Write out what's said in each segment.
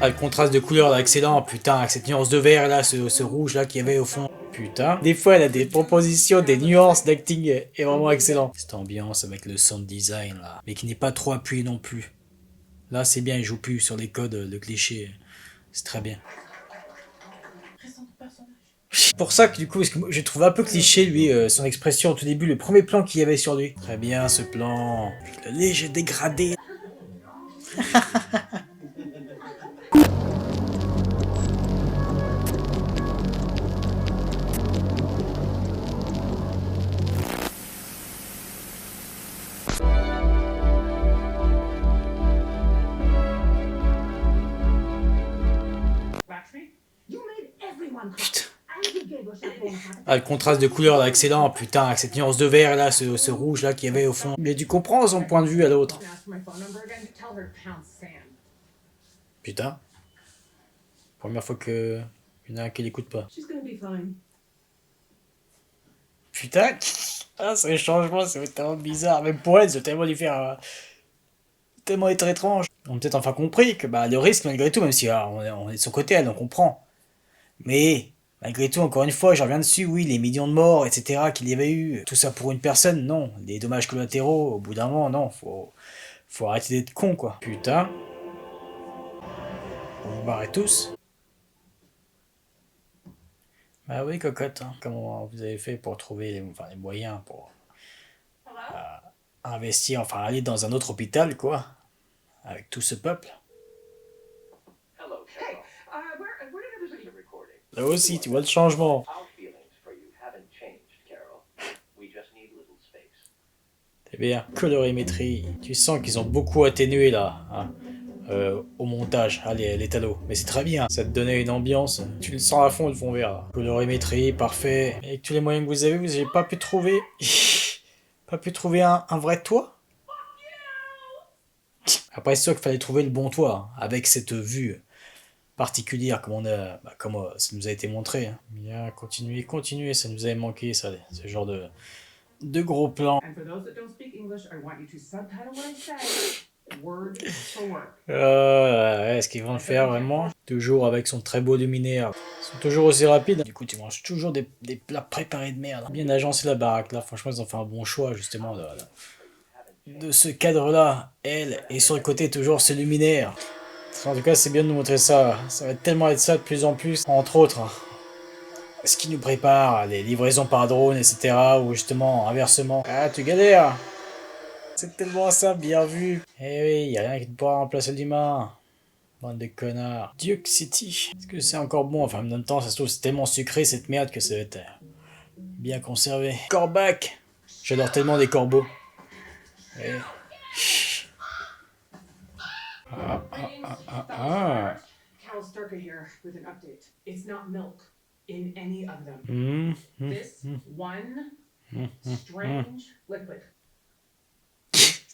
Ah, le contraste de couleur là, excellent, putain, avec cette nuance de vert là, ce rouge là qu'il y avait au fond. Putain, des fois elle a des propositions, des nuances d'acting est vraiment excellent. Cette ambiance avec le sound design là, mais qui n'est pas trop appuyé non plus. Là c'est bien, il joue plus sur les codes, le cliché, c'est très bien. C'est pour ça que du coup, parce que je trouve un peu cliché lui, son expression au tout début, le premier plan qu'il y avait sur lui. Très bien ce plan, le léger dégradé. Putain. Ah, le contraste de couleur là, excellent, putain, avec cette nuance de vert là, ce rouge là qu'il y avait au fond. Mais tu comprends son point de vue à l'autre. Putain. Première fois que il y en a un qui l'écoute pas. Putain. Ah, ce changement, c'est tellement bizarre. Même pour elle, c'est tellement différent. Tellement être étrange. On a peut-être enfin compris que bah, le risque, malgré tout, même si on est de son côté, elle, on comprend. Mais, malgré tout, encore une fois, je reviens dessus, oui, les millions de morts, etc., qu'il y avait eu, tout ça pour une personne, non. Des dommages collatéraux, au bout d'un moment, non. Faut arrêter d'être con, quoi. Putain. Vous vous barrez tous. Bah oui, cocotte, hein. Comment vous avez fait pour trouver les moyens pour investir, enfin aller dans un autre hôpital, quoi, avec tout ce peuple. Là aussi, tu vois le changement. C'est bien. Colorimétrie. Tu sens qu'ils ont beaucoup atténué là, hein, au montage, allez, l'étalo. Mais c'est très bien, ça te donnait une ambiance. Tu le sens à fond le fond vert là. Colorimétrie, parfait. Et avec tous les moyens que vous avez pas pu trouver. Pas pu trouver un vrai toit. Après, c'est sûr qu'il fallait trouver le bon toit, hein, avec cette vue particulière, comme comme ça nous a été montré, hein. Bien, continuez, continuez, ça nous avait manqué, ça, ce genre de gros plans. Est-ce qu'ils vont le faire vraiment? Toujours avec son très beau luminaire. Ils sont toujours aussi rapides. Du coup, tu manges toujours des plats préparés de merde. Bien agencé la baraque là, franchement, ils ont fait un bon choix justement de ce cadre-là. Elle, et sur le côté, toujours ce luminaire. En tout cas, c'est bien de nous montrer ça. Ça va tellement être ça de plus en plus. Entre autres, hein, ce qui nous prépare, les livraisons par drone, etc. Ou justement, inversement. Ah, tu galères. C'est tellement ça, bien vu. Eh oui, y a rien qui ne pourra remplacer l'humain. Bande de connards. Duke City. Est-ce que c'est encore bon? Enfin, en même temps, ça se trouve, c'est tellement sucré cette merde que ça va être bien conservé. Corbac. J'adore tellement les corbeaux. Eh. Ah, ah, ah, ah, ah. Mmh, mmh,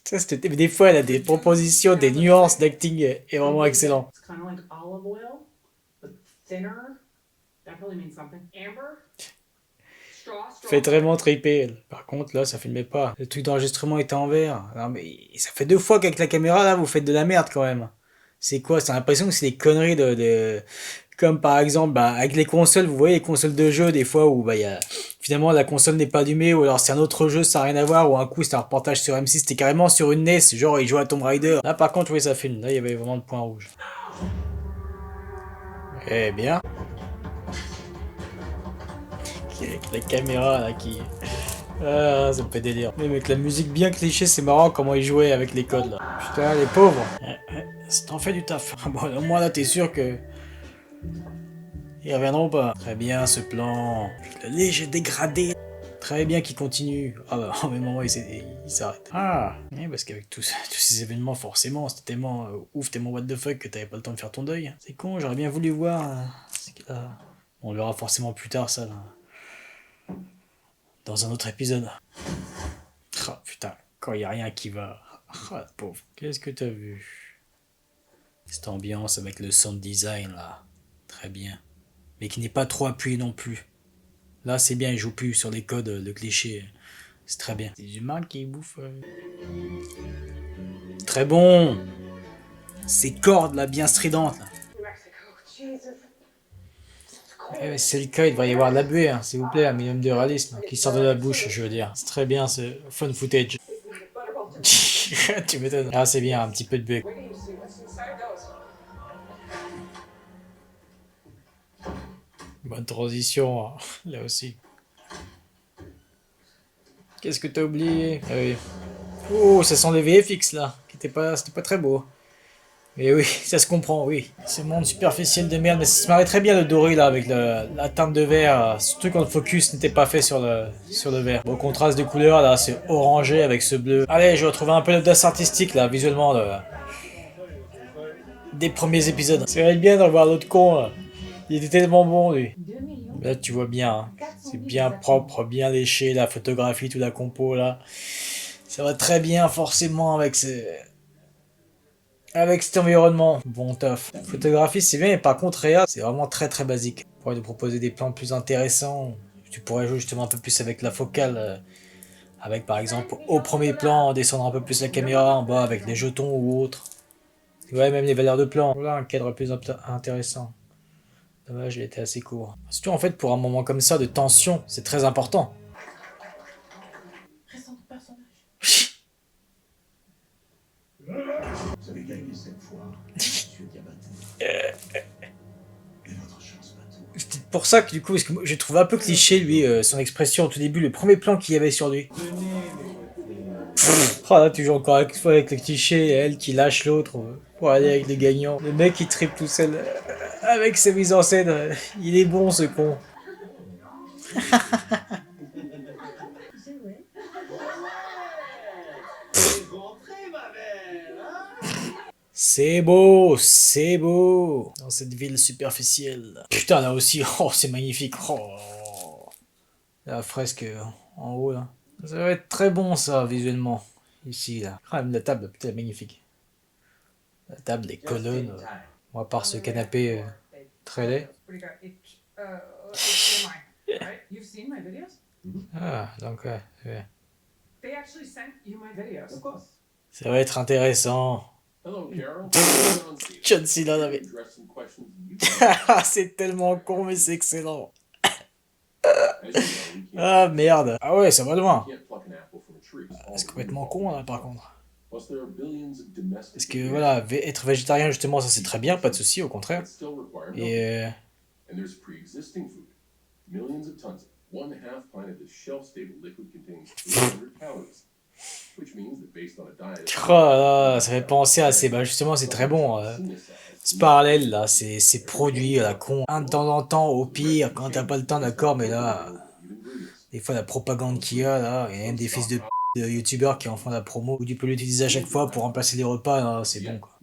Ça, des fois, elle a des propositions, des nuances d'acting est vraiment excellent. Fait vraiment triper, elle. Par contre, là, ça filmait pas. Le truc d'enregistrement était en vert. Non, mais ça fait 2 fois qu'avec la caméra, là, vous faites de la merde quand même. C'est quoi? C'est l'impression que c'est des conneries Comme par exemple, bah, avec les consoles, vous voyez les consoles de jeux, des fois où bah, finalement la console n'est pas allumée, ou alors c'est un autre jeu, ça n'a rien à voir, ou un coup c'est un reportage sur M6, c'était carrément sur une NES, genre il jouait à Tomb Raider. Là par contre, oui, ça filme. Là, il y avait vraiment le point rouge. Eh bien. Avec la caméra là qui. Ah, ça me fait délire. Mais avec la musique bien cliché, c'est marrant comment ils jouaient avec les codes là. Putain, les pauvres. Ça t'en fait du taf. Bon, au moins là, t'es sûr que. Ils reviendront pas. Très bien ce plan. Le léger dégradé. Très bien qu'il continue. Ah bah, au même moment, il s'arrête. Ah, oui, parce qu'avec tous ces événements, forcément, c'était tellement ouf, tellement what the fuck que t'avais pas le temps de faire ton deuil. C'est con, j'aurais bien voulu voir ce qu'il a. On le verra forcément plus tard, ça, là. Dans un autre épisode. Ah, putain, quand il y a rien qui va. Ah, pauvre. Qu'est-ce que t'as vu? Cette ambiance avec le sound design, là. Très bien. Mais qui n'est pas trop appuyé non plus. Là, c'est bien, il joue plus sur les codes, le cliché. C'est très bien. Des humains qui bouffent. Très bon. Ces cordes là, bien stridentes. Là. Eh, c'est le cas, il devrait y avoir de la buée, hein, s'il vous plaît, un minimum de réalisme. Qui sort de la bouche, je veux dire. C'est très bien ce fun footage. Tu m'étonnes. Ah, c'est bien, un petit peu de buée. Bonne transition, hein, là aussi. Qu'est-ce que t'as oublié? Ah oui. Oh, ça sent les VFX là, c'était pas très beau. Mais oui, ça se comprend, oui. Ce monde superficiel de merde, mais ça se marrait très bien le doré là avec la teinte de vert, surtout quand le focus n'était pas fait sur le vert. Bon contraste de couleurs là, c'est orangé avec ce bleu. Allez, je vais retrouver un peu l'audace artistique là, visuellement des premiers épisodes. Ça va être bien d'en voir l'autre con là. Il était tellement bon lui. Là tu vois bien, hein. C'est bien propre, bien léché, la photographie, toute la compo là. Ça va très bien forcément avec cet environnement. Bon taf. Photographie c'est bien, mais par contre Réa c'est vraiment très très basique. On pourrait nous proposer des plans plus intéressants. Tu pourrais jouer justement un peu plus avec la focale. Avec par exemple au premier plan, descendre un peu plus la caméra, en bas avec les jetons ou autres. Ouais, même les valeurs de plan. Voilà un cadre plus intéressant. Dommage, il était assez court. Surtout en fait pour un moment comme ça de tension, c'est très important. Vous avez gagné cette fois, monsieur Diabaté. Et votre chance bateau. C'est peut-être pour ça que du coup, parce que moi, j'ai trouvé un peu cliché lui, son expression au tout début, le premier plan qu'il y avait sur lui. Oh là, toujours encore avec, avec le cliché, elle qui lâche l'autre pour aller avec les gagnants. Le mec il tripe tout seul avec ses mises en scène. Il est bon ce con. C'est beau, c'est beau. Dans cette ville superficielle. Putain là aussi, oh c'est magnifique. Oh. La fresque en haut là. Ça va être très bon ça visuellement. Ici là. Ah, même la table, putain magnifique. La table, les colonnes. Bon, à part ce canapé très laid. Ah, donc ouais. Ça va être intéressant. John Cena, non, mais... c'est tellement con, mais c'est excellent. Ah merde. Ah ouais, ça va loin. C'est complètement con là par contre. Parce que voilà, être végétarien justement, ça c'est très bien, pas de souci, au contraire. Et oh là là, ça fait penser à ces... Bah justement, c'est très bon. Ce parallèle là, ces produits à la con. Un de temps en temps, au pire, quand t'as pas le temps, d'accord, mais là... Des fois, la propagande qu'il y a là, il y a même des fils de youtubeurs qui en font la promo, où tu peux l'utiliser à chaque fois pour remplacer les repas, là, c'est bon quoi.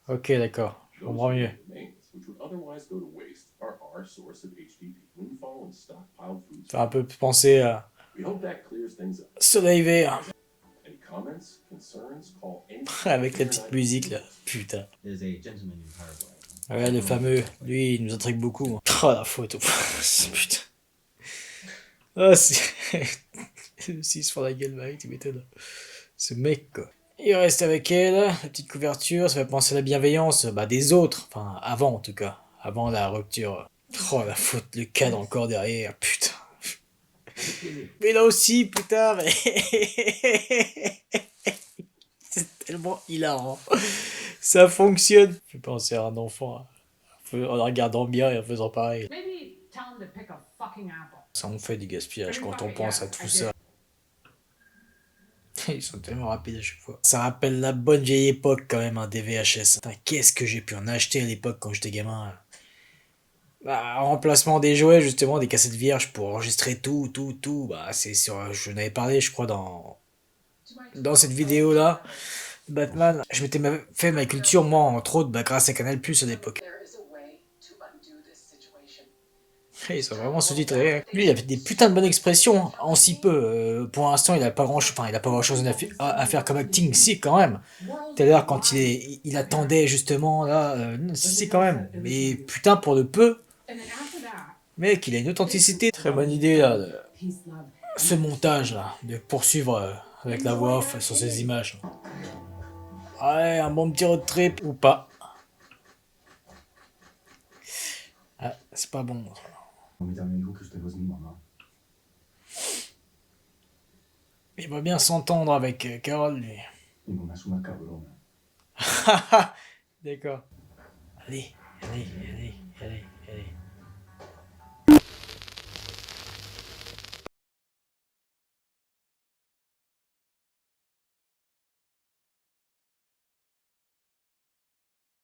Ok, d'accord, je comprends mieux. Ça fait un peu penser à Soleil Vert. Avec la petite musique là, putain. Ouais, le fameux, lui, il nous intrigue beaucoup. Oh la photo, putain. Ah, c'est. Le 6 sur la gueule, bah, tu m'étonnes. Ce mec, quoi. Il reste avec elle, la petite couverture, ça fait penser à la bienveillance bah, des autres. Enfin, avant en tout cas. Avant la rupture. Oh la faute, le cadre encore derrière, putain. Mais là aussi, putain, mais. C'est tellement hilarant. Ça fonctionne. Je vais penser à un enfant en regardant bien et en faisant pareil. Ça en fait du gaspillage quand on pense à tout ça. Ils sont tellement rapides à chaque fois. Ça rappelle la bonne vieille époque quand même, un des VHS. Putain, qu'est-ce que j'ai pu en acheter à l'époque quand j'étais gamin. Bah, en remplacement des jouets, justement, des cassettes vierges pour enregistrer tout. Bah, c'est sur. Je n'avais parlé, je crois, dans cette vidéo-là. Batman, je m'étais fait ma culture, moi, entre autres, bah, grâce à Canal Plus à l'époque. Ils sont vraiment sous-titrés. Hein. Lui, il a fait des putains de bonnes expressions hein, en si peu. Pour l'instant, il a pas grand-chose, enfin, il a pas grand-chose à faire comme acting, si quand même. Tout à l'heure, quand il attendait justement là, si quand même. Mais putain, pour le peu, mec, il a une authenticité. Très bonne idée là, ce montage là, de poursuivre avec la voix off sur ces images. Ouais, un bon petit road trip ou pas. C'est pas bon. Ça. Mi da amico que je te pose une maman. Il va bien s'entendre avec Carole, lui. Et mon asuma cabrone. D'accord. Allez, allez, allez, allez, allez.